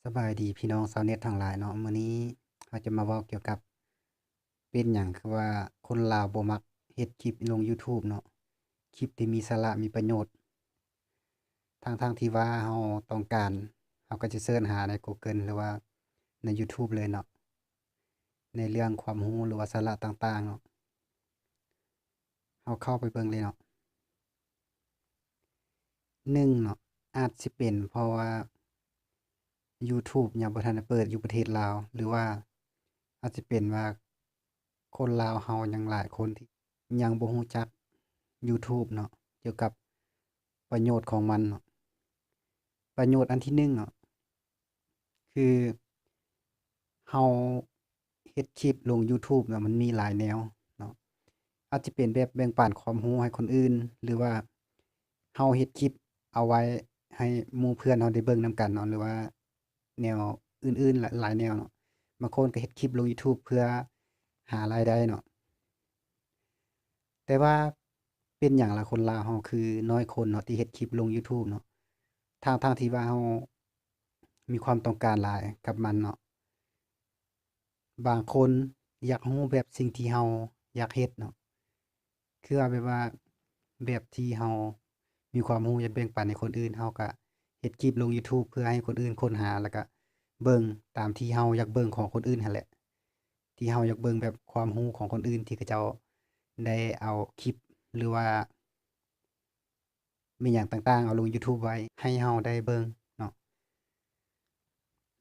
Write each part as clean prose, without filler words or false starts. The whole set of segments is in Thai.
สบายดีพี่น้องชาวเน็ตทั้งหลายเนาะมื้อนี้เราจะมาเว้าเกี่ยวกับเป็นหยังคือว่าคนลาวบ่มักเฮ็ดคลิปลงยูทูบเนาะคลิปที่มีสาระมีประโยชน์ทั้งๆที่ว่าเราต้องการเราก็จะเสิร์ชหาในกูเกิลหรือว่าในยูทูบเลยเนาะในเรื่องความรู้หรือว่าสาระต่างๆเนาะเราเข้าไปเบิ่งเลยเนาะ1เนาะอาจสิเป็นเพราะว่ายูทูบยังบ่ทันได้เปิดอยู่ประเทศลาวหรือว่าอาจจะเป็นว่า คนลาวเรายังหลายคนที่ยังบ่รู้จักยูทูบเนาะเกี่ยวกับประโยชน์ของมันเนาะประโยชน์อันที่1เนาะคือเราเฮ็ดคลิปลงยูทูบเนาะมันมีหลายแนวเนาะอาจจะเป็นแบบแบ่งปันความรู้ให้คนอื่นหรือว่าเราเฮ็ดคลิปเอาไว้ให้หมู่เพื่อนเราได้เบิ่งนำกันเนาะหรือว่าแนวอื่นๆหลายแนวเนาะบางคนก็เฮ็ดคลิปลงยูทูบเพื่อหารายได้เนาะ แต่ว่าเป็นหยังล่ะคนลาวเราคือน้อยคนเนาะที่เฮ็ดคลิปลงยูทูบเนาะทั้งๆที่ว่าเรามีความต้องการหลายกับมันเนาะบางคนอยากรู้แบบสิ่งที่เราอยากเฮ็ดเนาะคือว่าแบบว่าแบบที่เรามีความรู้อยากแบ่งปันให้คนอื่นเราก็เฮ็ดคลิปลงยูทูบเพื่อให้คนอื่นค้นหาแล้วก็เบิ่งตามที่เราอยากเบิ่งของคนอื่นหั้นแหละที่เราอยากเบิ่งแบบความรู้ของคนอื่นที่เขาเจ้าได้เอาคลิปหรือว่า มีหยังต่างๆเอาลงยูทูบไว้ให้เราได้เบิ่งเนาะ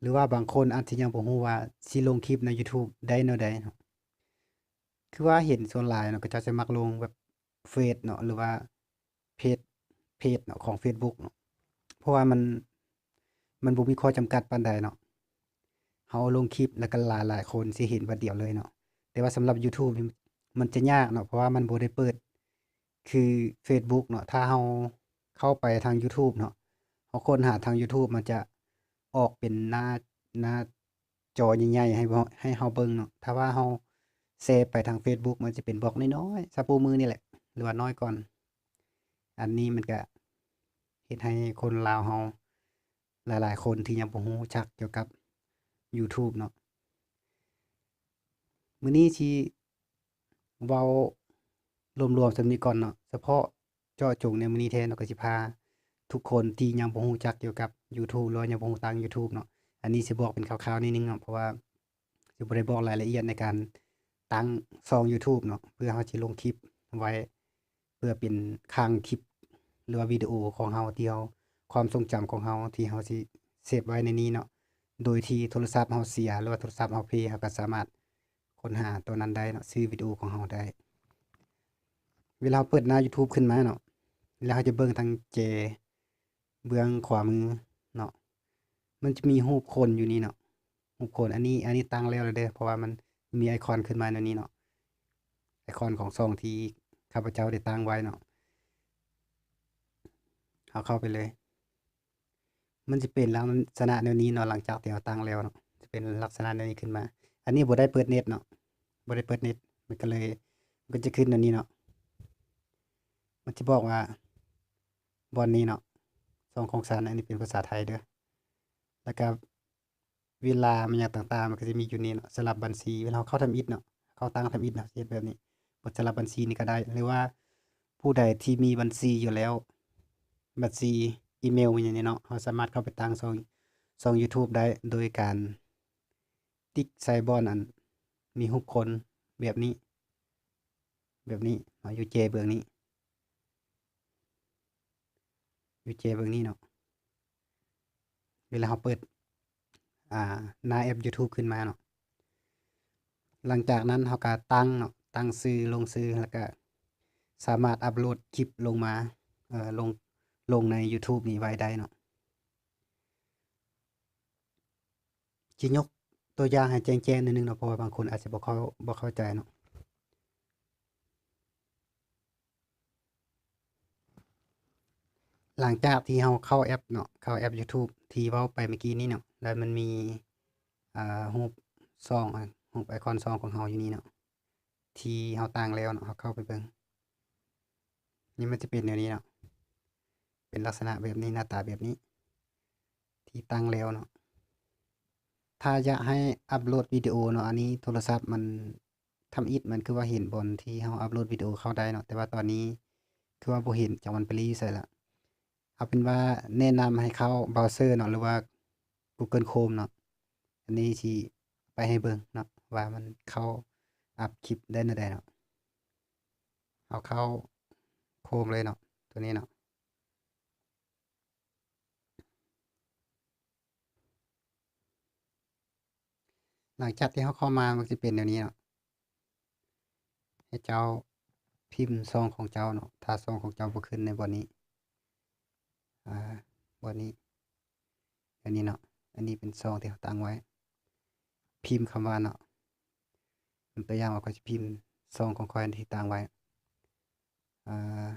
หรือว่าบางคนอาจสิยังบ่ฮู้ว่าสิลงคลิปในยูทูบได้แนวใดเนาะคือว่าเห็นส่วนหลายเนาะเขาเจ้าสิมักลงแบบเฟซเนาะหรือว่าเพจเนาะของเฟซบุ๊กเนาะเพราะว่ามันบ่มีข้อจำกัดปานใดเนาะเราลงคลิปแล้วก็หลายๆคนสิเห็นบัดเดียวเลยเนาะแต่ว่าสำหรับยูทูบนี่มันจะยากเนาะเพราะว่ามันบ่ได้เปิดคือเฟซบุ๊กเนาะถ้าเราเข้าไปทางยูทูบเนาะ พอค้นหาทางยูทูบมันจะออกเป็นหน้าจอใหญ่ๆให้เราเบิ่งเนาะถ้าว่าเราเซฟไปทางเฟซบุ๊กมันจะเป็นบล็อกน้อยๆซำปูมือนี่แหละหรือว่าน้อยก่อนอันนี้มันก็เฮ็ดให้คนลาวเราหลายๆคนที่ยังบ่รู้จักเกี่ยวกับยูทูบเนาะมื้อนี้สิเว้ารวมๆส่ำนี้ก่อนเนาะเฉพาะเจาะจงในมื้อนี้แท้เนาะก็สิพาทุกคนที่ยังบ่รู้จักเกี่ยวกับยูทูบหรือว่ายังบ่รู้ทางยูทูบเนาะอันนี้สิบอกเป็นคร่าวๆนิดหนึ่งเนาะเพราะว่าสิบ่ได้บอกรายละเอียดในการตั้งช่องยูทูบเนาะเพื่อเราสิลงคลิปไว้เพื่อเป็นคลังคลิปหรือว่าวิดีโอของเราที่เราความทรงจำของเราที่เราสิเซฟไว้ในนี้เนาะโดยที่โทรศัพท์เราเสียหรือว่าโทรศัพท์เราเพเราก็สามารถค้นหาตัวนั้นได้เนาะชื่อวิดีโอของเราได้ เวลาเราเปิดหน้ายูทูบขึ้นมาเนาะแล้วเราจะเบิ่งทางแจเบื้องขวามือเนาะมันจะมีรูปคนอยู่นี่เนาะรูปคนอันนี้ตั้งแล้วเด้อเพราะว่ามันมีไอคอนขึ้นมาแนวนี้เนาะไอคอนของช่องที่ข้าพเจ้าได้ตั้งไว้เนาะเอาเข้าไปเลยมันสิเป็นลักษณะแนวนี้เนาะหลังจากที่เราตั้งแล้วเนาะจะเป็นลักษณะแนวนี้ขึ้นมาอันนี้บ่ได้เปิดเน็ตเนาะบ่ได้เปิดเน็ตมันก็เลยมันก็จะขึ้นแนวนี้เนาะมันจะบอกว่าบ่อนนี้เนาะช่องของฉันอันนี้เป็นภาษาไทยเด้อ แล้วก็เวลามันหยังต่างๆมันก็จะมีอยู่นี่เนาะสลับบัญชีเวลาเราเข้าทำอิฐเนาะเข้าตั้งทำอิฐเนาะสิเฮ็ดแบบนี้กดสลับบัญชีนี่ก็ได้หรือว่าผู้ใดที่มีบัญชีอยู่แล้วบัญชีอีเมลอย่างนี้เนาะเราสามารถเข้าไปตั้งช่องยูทูบได้โดยการติ๊กใส่บ่อนอันมีรูปคนแบบนี้เนาะอยู่เจเบื้องนี้อยู่เจเบื้องนี้เนาะเวลาเราเปิดอ่าหน้าแอปยูทูบขึ้นมาเนาะ หลังจากนั้นเราก็ตั้งเนาะตั้งชื่อลงชื่อแล้วก็สามารถอัปโหลดคลิปลงมาลงในยูทูบนี้ไว้ได้เนาะสิยกตัวอย่างให้แจ้งๆนิดหนึ่งเนาะเพราะว่าบางคนอาจสิบ่เข้าใจเนาะหลังจากที่เราเข้าแอปเนาะเข้าแอปยูทูบที่เว้าไปเมื่อกี้นี้เนาะแล้วมันมีรูปช่องรูปไอคอนช่องของเราอยู่นี่เนาะที่เราตั้งแล้วเนาะเราเข้าไปเบิ่งนี่มันจะเป็นแนวนี้เนาะเป็นลักษณะแบบนี้หน้าตาแบบนี้ที่ตั้งแล้วเนาะ ถ้าอยากให้อัปโหลดวิดีโอเนาะอันนี้โทรศัพท์มันทำอิฐมันคือว่าเห็นบอนที่เราอัปโหลดวิดีโอเข้าได้เนาะแต่ว่าตอนนี้คือว่าบ่เห็นจักมันไปอยู่ไสแล้วเอาเป็นว่าแนะนำให้เข้าเบราว์เซอร์เนาะหรือว่า Google Chrome เนาะอันนี้สิไปให้เบิ่งเนาะว่ามันเข้าอัปคลิปได้แนวใดเนาะเอาเข้า Chrome เลยเนาะตัวนี้เนาะหลังจากที่เราเข้ามามันสิเป็นแนวนี้เนาะให้เจ้าพิมพ์ช่องของเจ้าเนาะถ้าช่องของเจ้าบ่ขึ้นในบ่อนนี้อ่าบ่อนนี้อันนี้เนาะอันนี้เป็นช่องที่เราตั้งไว้พิมพ์คำว่าเนาะเป็นตัวอย่างว่าข้อยสิพิมพ์ช่องของข้อยที่ตั้งไว้อ่า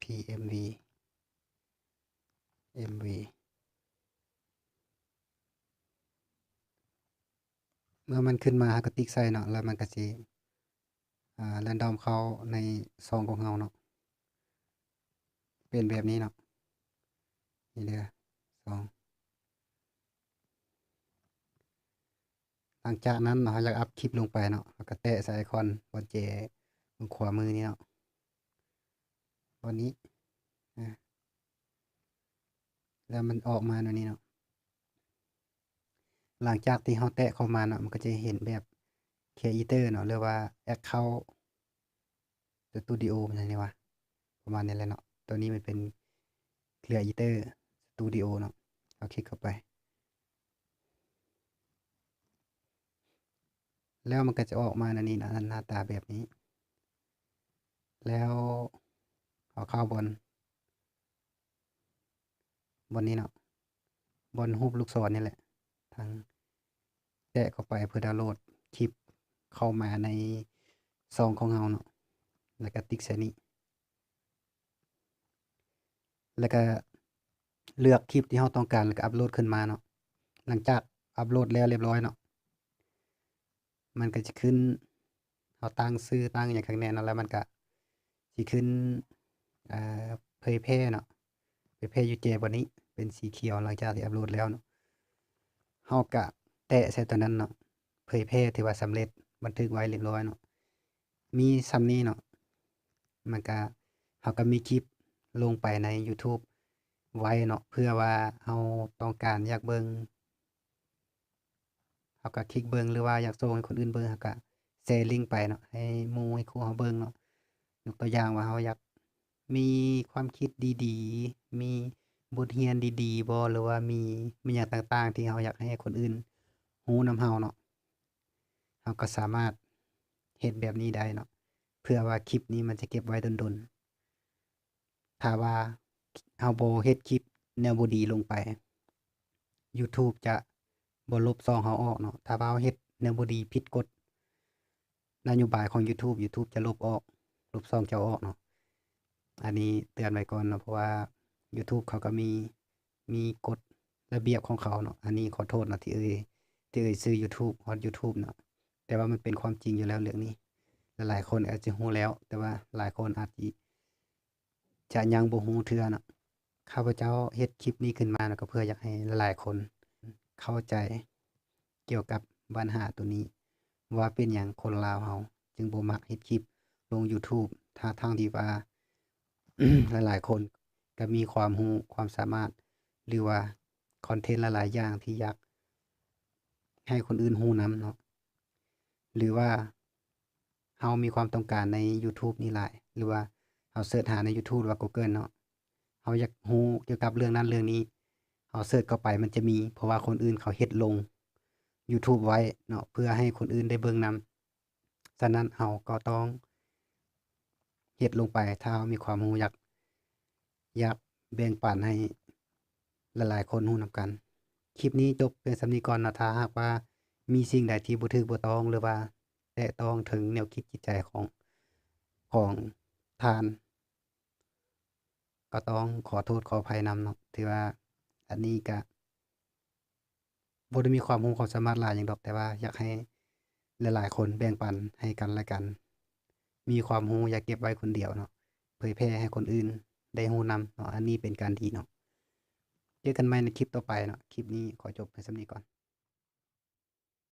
PMV MV เมื่อมันขึ้นมาเราก็ติ๊กใส่เนาะแล้วมันก็สิrandom เข้าในช่องของเราเนาะเป็นแบบนี้เนาะนี่เด้อช่องหลังจากนั้นเนาะเราอยากอัปคลิปลงไปเนาะเราก็แตะใส่ไอคอนบนแจตรงขวามือนี่เนาะตัวนี้อาแล้วมันออกมาแนวนี้เนาะหลังจากที่เราแตะเข้ามาเนาะมันก็จะเห็นแบบ Creator เนาะหรือว่า Account Studio มันจั่งใดวะประมาณนี้แหละเนาะตัวนี้มันเป็น Creator Studio เนาะเราคลิกเข้าไปแล้วมันก็จะออกมาแนวนี้นะหน้าตาแบบนี้แล้วเอาเข้าบนนี้เนาะบนรูปลูกศรนี่แหละทางแตะเข้าไปเพื่อดาวน์โหลดคลิปเข้ามาในช่องของเราเนาะแล้วก็ติ๊กใส่นี้แล้วก็เลือกคลิปที่เราต้องการแล้วก็อัปโหลดขึ้นมาเนาะหลังจากอัปโหลดแล้วเรียบร้อยเนาะมันก็จะขึ้นเราตั้งชื่อตั้งหยังข้างในเนาะแล้วมันก็สิขึ้นอ่าเผยแพร่เนาะเผยแพร่อยู่แจบัดนี้เป็นสีเขียวหลังจากที่อัปโหลดแล้วเนาะเราก็แตะใส่ตัวนั้นเนาะเผยแพร่ที่ว่าสำเร็จบันทึกไว้เรียบร้อยเนาะมีส่ำนี้เนาะมันก็เราก็มีคลิปลงไปในยูทูบไว้เนาะเพื่อว่าเราต้องการอยากเบิ่งเราก็คลิกเบิ่งหรือว่าอยากส่งให้คนอื่นเบิ่งเราก็แชร์ลิงก์ไปเนาะให้หมู่ให้ครูเขาเบิ่งเนาะยกตัวอย่างว่าเราอยากมีความคิดดีๆมีบทเรียนดีๆบ่หรือว่ามีหยังต่างๆที่เราอยากให้คนอื่นรู้นำเราเนาะเราก็สามารถเฮ็ดแบบนี้ได้เนาะเพื่อว่าคลิปนี้มันจะเก็บไว้ดนๆถ้าว่าเราบ่เฮ็ดคลิปแนวบ่ดีลงไปยูทูบจะบ่ลบช่องเราออกเนาะถ้าว่าเราเฮ็ดแนวบ่ดีผิดกฎนโยบายของยูทูบจะลบออกลบช่องเจ้าออกเนาะอันนี้เตือนไว้ก่อนเนาะเพราะว่ายูทูบเขาก็มีกฎระเบียบของเขาเนาะอันนี้ขอโทษนะที่เอ่ยชื่อยูทูบฮอดยูทูบเนาะแต่ว่ามันเป็นความจริงอยู่แล้วเรื่องนี้หลายๆคนอาจจะรู้แล้วแต่ว่าหลายคนอาจจิจะยังบ่รู้เทื่อเนาะข้าพเจ้าเฮ็ดคลิปนี้ขึ้นมาเนาะก็เพื่ออยากให้หลายๆคนเข้าใจเกี่ยวกับปัญหาตัวนี้ว่าเป็นหยังคนลาวเราจึงบ่มักเฮ็ดคลิปลงยูทูบทั้งๆที่ว่า หลายๆคนก็มีความรู้ความสามารถหรือว่าคอนเทนต์หลายๆอย่างที่อยากให้คนอื่นรู้นำเนาะหรือว่าเรามีความต้องการในยูทูบนี่หลายหรือว่าเราเสิร์ชหาในยูทูบหรือว่า Google เนาะเราอยากรู้เกี่ยวกับเรื่องนั้นเรื่องนี้เราเสิร์ชเข้าไปมันจะมีเพราะว่าคนอื่นเขาเฮ็ดลงยูทูบไว้เนาะเพื่อให้คนอื่นได้เบิ่งนำฉะนั้นเราก็ต้องเฮ็ดลงไปถ้าเรามีความรู้อยากแบ่งปันให้หลายๆคนรู้นำกันคลิปนี้จบเพียงส่ำนี้ก่อนเนาะถ้าหากว่ามีสิ่งใดที่บ่ถูกบ่ต้องหรือว่าแตะต้องถึงแนวคิดจิตใจของท่านก็ต้องขอโทษขออภัยนำเนาะที่ว่าอันนี้ก็บ่ได้มีความรู้ความสามารถหลายหยังดอกแต่ว่าอยากให้หลายๆคนแบ่งปันให้กันและกันมีความรู้อย่าเก็บไว้คนเดียวเนาะเผยแพร่ให้คนอื่นได้รู้นำเนาะอันนี้เป็นการดีเนาะ เจอกันใหม่ในคลิปต่อไปเนาะคลิปนี้ขอจบเพียงส่ำนี้ก่อน